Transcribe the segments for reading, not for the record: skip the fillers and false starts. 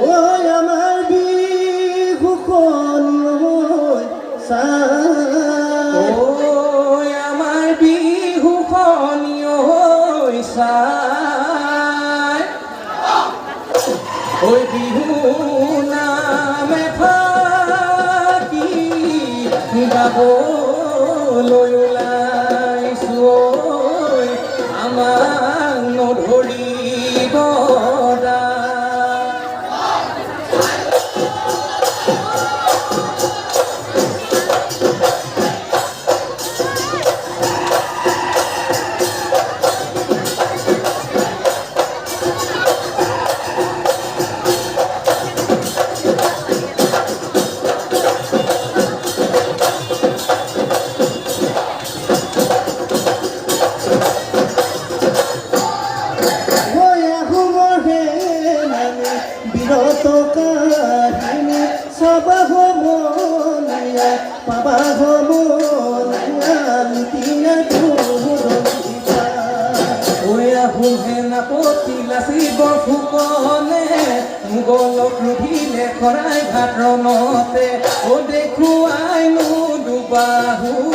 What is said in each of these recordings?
ঐ আমাৰ বিহুখন ওই বিহু নামে ফাকি গাবলৈ ওলাইছো ঐ আমাক নধৰিব মোগলক লুভিলে খৰাই ঘাট ৰণতে ও দেখুৱাইনো দুবাহুৰ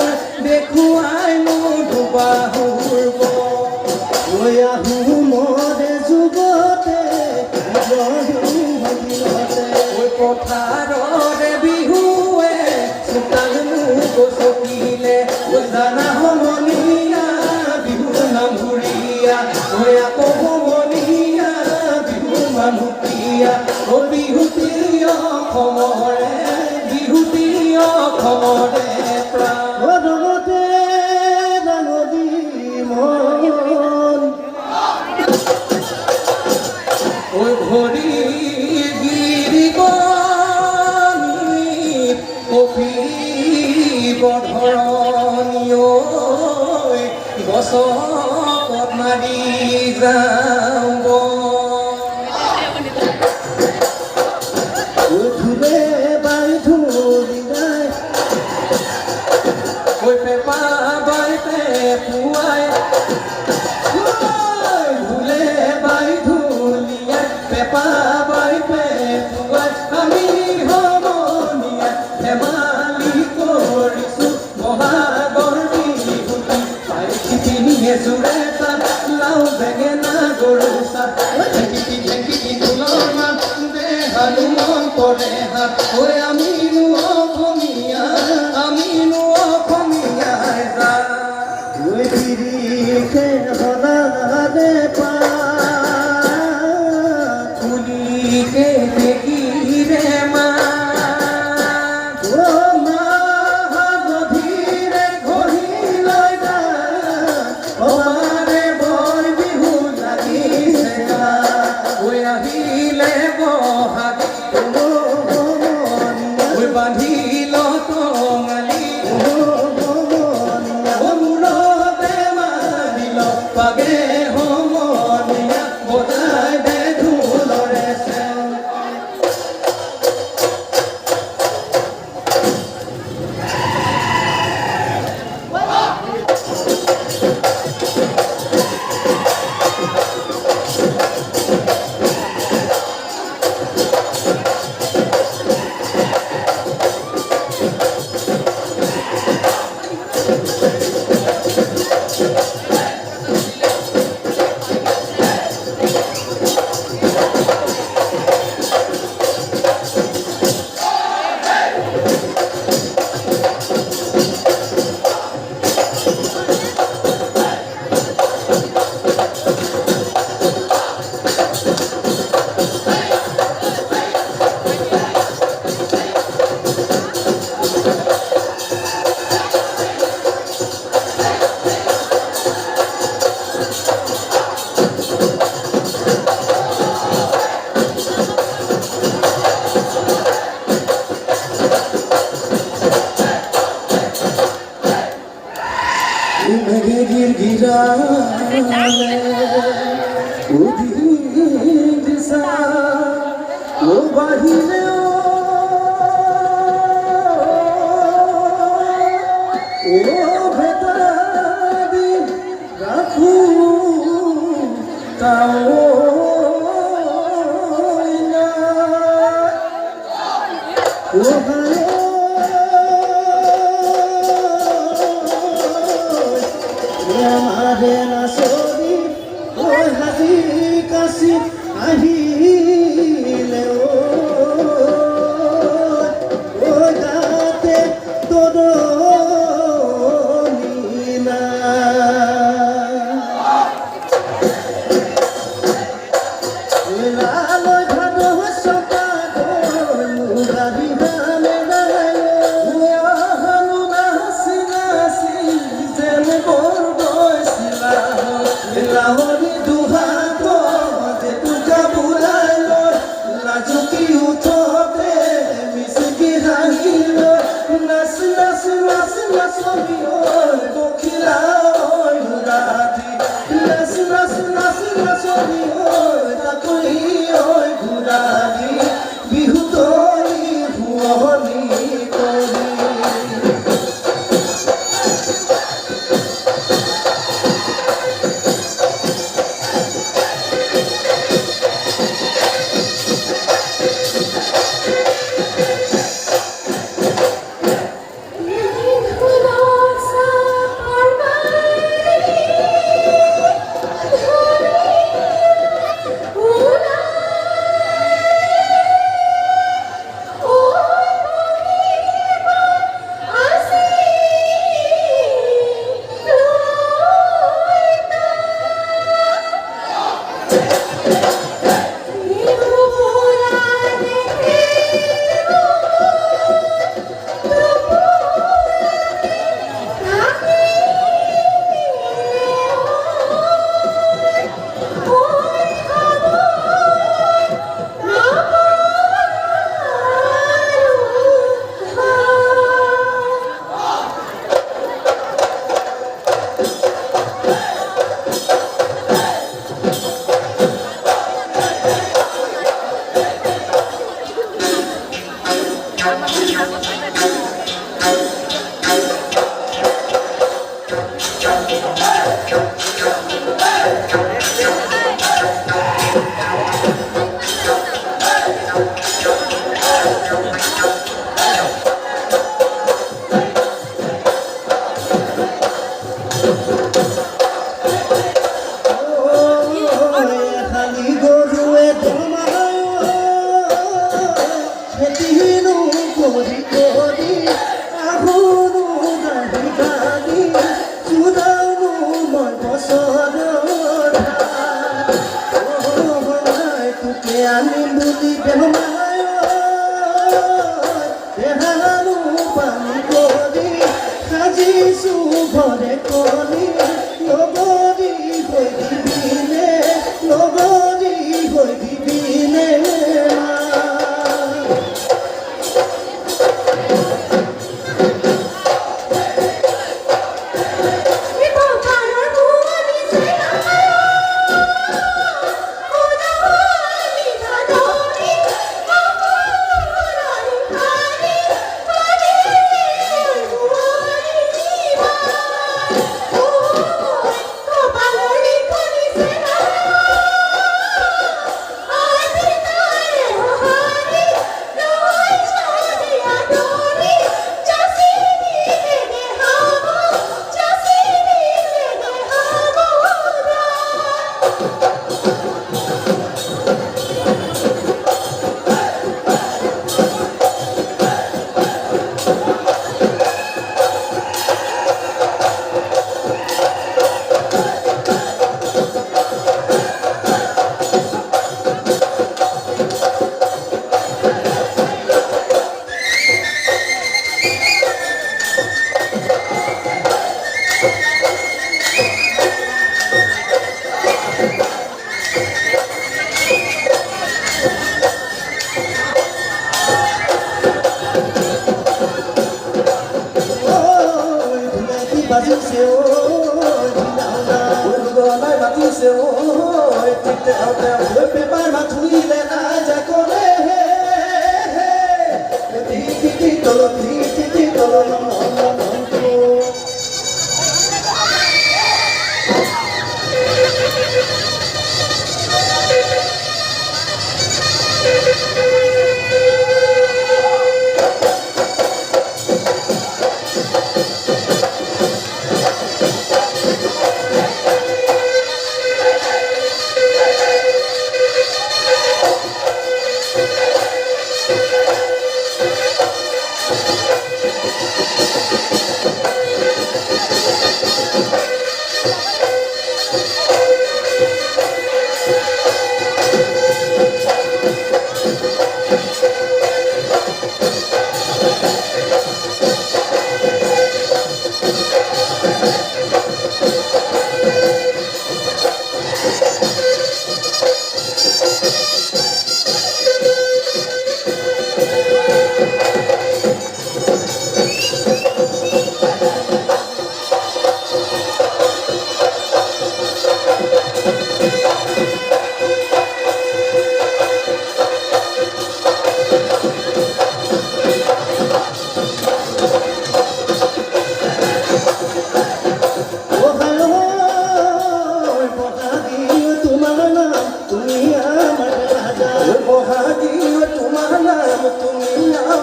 ঐ আহোমৰে যুগতে ঐ পথাৰৰে বিহুৱে চোতাল গছকিলে ঐ জানা সমনীয়া বিহু নাম ঘূৰিয়া ঐ আকৌ সমনীয়া বিহু মানুহ ও বিহুতীয় খমৰে প্ৰাণতে ডাঙৰী মন ঐ ভৰি গিৰিগণিত কপিব ধৰণী ঐ গছত মাৰি যাওঁ পেপা বাই পেপুৱাই ধুলে বাই ধুলিয়াই পেপা বাই পেপুৱাই আমি সমনীয়া ধেমালি কৰিছো বহাগৰ বিহুটি পাইছি পিনিয়ে জোৰে তাত লাও বেঙেনা গৰু চাত ঢেঁকিটি ঢোলৰ মাত দেহালো মন কৰে হাত ঐ আমিনো অসমীয়া কুলিকে দেখিৰে মা গধীৰে ঘঁহি লৈ যা অমাৰে বৰ বিহু লাগিছে ঐ আহিলে বহাগ ঐ বান্ধিল টঙালি পাগে সমনীয়া বজাই দে ঢোলৰে চেও गिरगिराले उदी दिशा ओ बाहिरे ओ भेतादी राखू ताओ ना ओ লাজুকি উঠোতে মিচিকি হাঁহিল নাচ নাচ নাচ নাচনি ঐ পখিলা ঐ ঘোঁৰাদি নাচ নাচ নাচ নাচনি ঐ তাকৰি ঐ ঘোঁৰাদি বিহুতলি শুৱনি কৰি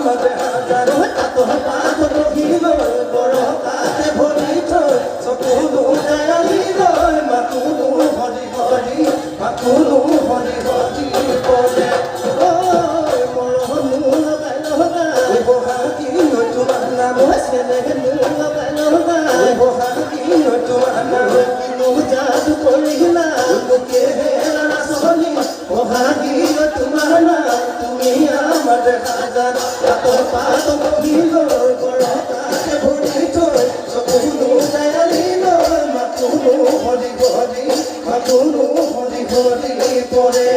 আমাদেৰ হাজাৰো পাতল পাতল হিল বড় কাতে ভৰি থৈ চকুলো দয়ালি লয় মাতুলো হৰি হৰি মাতুলো হৰি হৰি বলে মৰমো লগাই লগাই বহাগী তোমাৰ নাম চেনে লগাই লগাই বহাগী তোমাৰ নাম কিনো যাদু কৰিলা লোকে হেৰা নাচনি বহাগী তোমাৰ নাম তুমি আমাদেৰ হাজাৰ পাতল পাতল হিল বড় কাতে ভৰি থৈ চকুলো দয়ালি লয় মাতুলো হৰি হৰি মাতুলো হৰি হৰি পৰে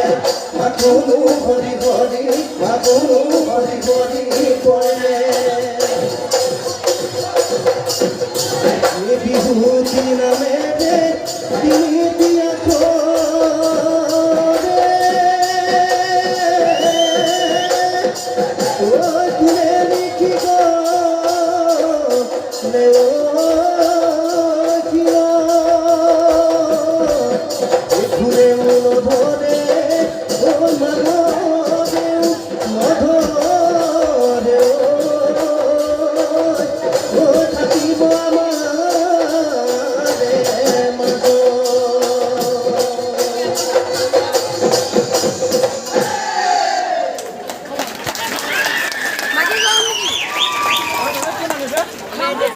মাতুলো হৰি হৰি মাতুলো হৰি হৰি পৰে